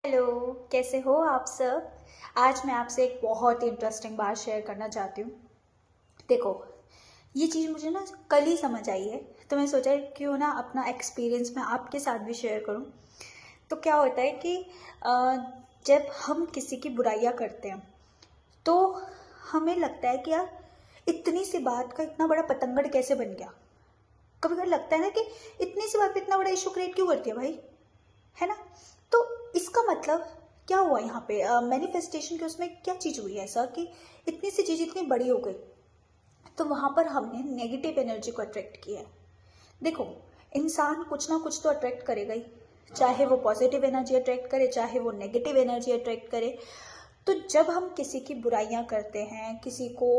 Hello, कैसे हो आप सब। आज मैं आपसे एक बहुत ही इंटरेस्टिंग बात शेयर करना चाहती हूँ। देखो, ये चीज़ मुझे ना कल ही समझ आई है, तो मैं सोचा क्यों ना अपना एक्सपीरियंस मैं आपके साथ भी शेयर करूँ। तो क्या होता है कि अ, जब हम किसी की बुराइयाँ करते हैं तो हमें लगता है कि यार इतनी सी बात का इतना बड़ा पतंगड़ कैसे बन गया। कभी कभी लगता है ना कि इतनी सी बात पे इतना बड़ा इशू क्रिएट क्यों कर दिया भाई, है ना। तो इसका मतलब क्या हुआ यहाँ पे, मैनिफेस्टेशन के उसमें क्या चीज़ हुई ऐसा कि इतनी सी चीज़ इतनी बड़ी हो गई। तो वहाँ पर हमने नेगेटिव एनर्जी को अट्रैक्ट किया है। देखो, इंसान कुछ ना कुछ तो अट्रैक्ट करेगा ही, चाहे वो पॉजिटिव एनर्जी अट्रैक्ट करे चाहे वो नेगेटिव एनर्जी अट्रैक्ट करे। तो जब हम किसी की बुराइयां करते हैं, किसी को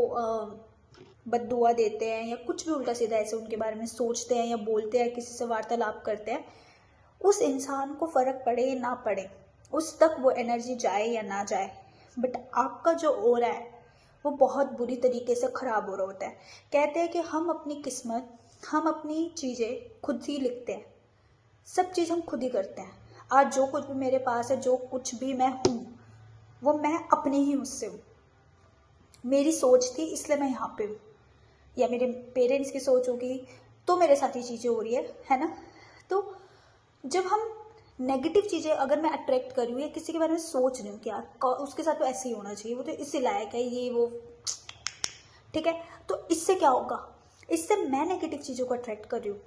बद्दुआ देते हैं या कुछ भी उल्टा सीधा ऐसे उनके बारे में सोचते हैं या बोलते हैं, किसी से वार्तालाप करते हैं, उस इंसान को फर्क पड़े या ना पड़े, उस तक वो एनर्जी जाए या ना जाए, बट आपका जो ओरा है वो बहुत बुरी तरीके से खराब हो रहा होता है। कहते हैं कि हम अपनी किस्मत, हम अपनी चीज़ें खुद ही लिखते हैं, सब चीज़ हम खुद ही करते हैं। आज जो कुछ भी मेरे पास है, जो कुछ भी मैं हूँ, वो मैं अपने ही उससे हूँ। मेरी सोच थी इसलिए मैं यहाँ पे हूँ, या मेरे पेरेंट्स की सोच होगी तो मेरे साथ ये चीज़ें हो रही है ना। तो जब हम नेगेटिव चीज़ें अगर मैं अट्रैक्ट कर रही हूँ या किसी के बारे में सोच रही हूँ कि यार उसके साथ तो ऐसे ही होना चाहिए, वो तो इससे लायक है, ये वो, ठीक है। तो इससे क्या होगा, इससे मैं नेगेटिव चीज़ों को अट्रैक्ट कर रही हूँ।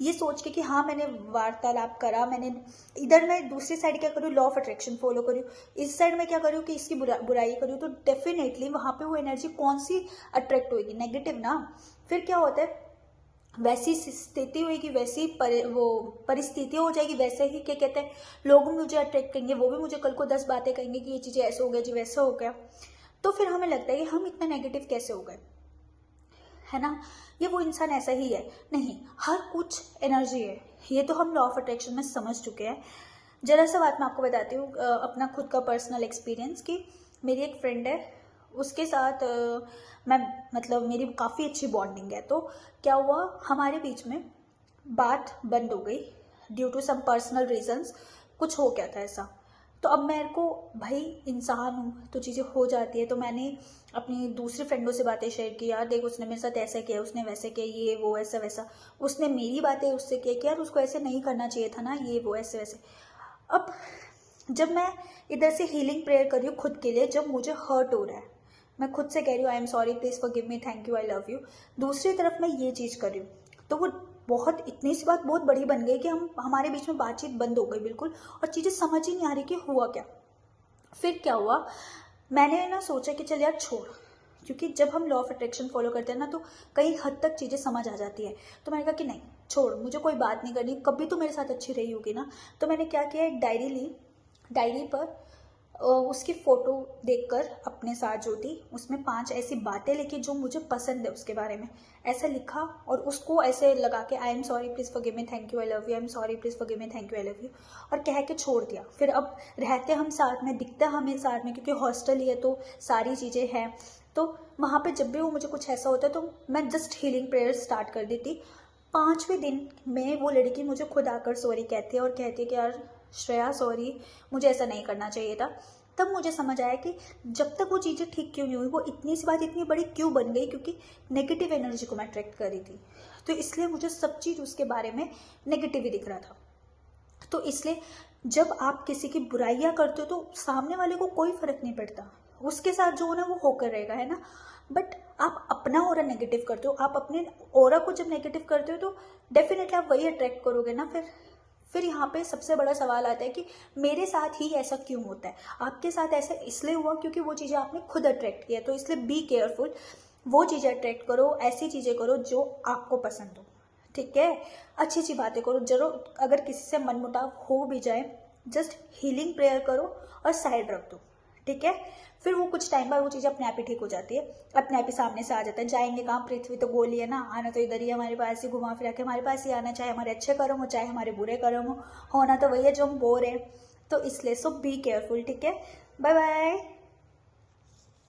ये सोच के कि हाँ मैंने वार्तालाप करा, मैंने इधर मैं दूसरी साइड क्या करूँ, लॉ ऑफ अट्रैक्शन फॉलो करूँ, इस साइड में क्या करूँ कि इसकी बुराई करूँ, तो डेफिनेटली वहाँ पे वो एनर्जी कौन सी अट्रैक्ट होगी, नेगेटिव ना। फिर क्या होता है, वैसी स्थिति होगी, वैसी वो परिस्थितियाँ हो जाएगी, वैसे ही क्या कहते हैं, लोग मुझे अट्रैक्ट करेंगे, वो भी मुझे कल को 10 बातें कहेंगे कि ये चीज़ें ऐसे हो गया जी, वैसे हो गया। तो फिर हमें लगता है कि हम इतना नेगेटिव कैसे हो गए, है ना। ये वो इंसान ऐसा ही है, नहीं, हर कुछ एनर्जी है। ये तो हम लॉ ऑफ अट्रैक्शन में समझ चुके हैं। जरा सा बात मैं आपको बताती हूँ, अपना खुद का पर्सनल एक्सपीरियंस कि मेरी एक फ्रेंड है, उसके साथ मैं मतलब मेरी काफ़ी अच्छी बॉन्डिंग है। तो क्या हुआ, हमारे बीच में बात बंद हो गई due to some personal reasons, कुछ हो गया था ऐसा। तो अब मेरे को, भाई इंसान हूँ तो चीज़ें हो जाती है, तो मैंने अपनी दूसरी फ्रेंडों से बातें शेयर की, यार देख उसने मेरे साथ ऐसा किया, उसने वैसे किया, ये वो ऐसा वैसा। उसने मेरी बातें उससे किया कि यार उसको ऐसे नहीं करना चाहिए था ना, ये वो ऐसे वैसे। अब जब मैं इधर से हीलिंग प्रेयर कर रही हूँ खुद के लिए, जब मुझे हर्ट हो रहा है, मैं खुद से कह रही हूँ I am sorry, please forgive me, thank you, I love you, दूसरी तरफ मैं ये चीज़ कर रही हूँ, तो वो बहुत, इतनी सी बात बहुत बड़ी बन गई कि हम हमारे बीच में बातचीत बंद हो गई बिल्कुल, और चीज़ें समझ ही नहीं आ रही कि हुआ क्या। फिर क्या हुआ, मैंने ना सोचा कि चल यार छोड़, क्योंकि जब हम लॉ ऑफ अट्रैक्शन फॉलो करते हैं ना तो कई हद तक चीज़ें समझ आ जाती है। तो मैंने कहा कि नहीं छोड़, मुझे कोई बात नहीं करनी, कभी तो मेरे साथ अच्छी रही होगी ना। तो मैंने क्या किया, एक डायरी ली, डायरी पर उसकी फ़ोटो देखकर अपने साथ जो थी उसमें 5 ऐसी बातें लिखी जो मुझे पसंद है उसके बारे में, ऐसा लिखा, और उसको ऐसे लगा के I am sorry please forgive me, thank you, I love you, I am sorry please forgive me, thank you, I love you, और कह के छोड़ दिया। फिर अब रहते हम साथ में, दिखते हमें साथ में, क्योंकि हॉस्टल ही है तो सारी चीज़ें हैं। तो वहाँ पे जब भी वो मुझे कुछ ऐसा होता है तो मैं जस्ट हीलिंग प्रेयर स्टार्ट कर देती। 5वें दिन में वो लड़की मुझे खुद आकर सॉरी कहती है, और कहती है कि यार श्रेया सॉरी, मुझे ऐसा नहीं करना चाहिए था। तब मुझे समझ आया कि जब तक वो चीज़ें ठीक क्यों नहीं हुई, वो इतनी सी बात इतनी बड़ी क्यों बन गई, क्योंकि नेगेटिव एनर्जी को मैं अट्रैक्ट कर रही थी। तो इसलिए मुझे सब चीज़ उसके बारे में नेगेटिव ही दिख रहा था। तो इसलिए जब आप किसी की बुराइयां करते हो तो सामने वाले को कोई फर्क नहीं पड़ता, उसके साथ जो होना वो होकर रहेगा, है ना। बट आप अपना ऑरा नेगेटिव करते हो, आप अपने ऑरा को जब नेगेटिव करते हो तो डेफिनेटली आप वही अट्रैक्ट करोगे ना। फिर यहाँ पे सबसे बड़ा सवाल आता है कि मेरे साथ ही ऐसा क्यों होता है। आपके साथ ऐसा इसलिए हुआ क्योंकि वो चीज़ें आपने खुद अट्रैक्ट किया, तो इसलिए बी केयरफुल, वो चीज़ें अट्रैक्ट करो, ऐसी चीज़ें करो जो आपको पसंद हो, ठीक है। अच्छी अच्छी बातें करो, जरूर अगर किसी से मनमुटाव हो भी जाए, जस्ट हीलिंग प्रेयर करो और साइड रख दो, ठीक है। फिर वो कुछ टाइम बाद वो चीज़ अपने आप ही ठीक हो जाती है, अपने आप ही सामने से आ जाता है। जाएंगे कहाँ, पृथ्वी तो गोल ही है ना, आना तो इधर ही है, हमारे पास ही घुमा फिरा के हमारे पास ही आना, चाहे हमारे अच्छे कर्म हो चाहे हमारे बुरे कर्म हो, होना तो वही है जो हम बोल रहे हैं। तो इसलिए सो बी केयरफुल, ठीक है। Bye bye.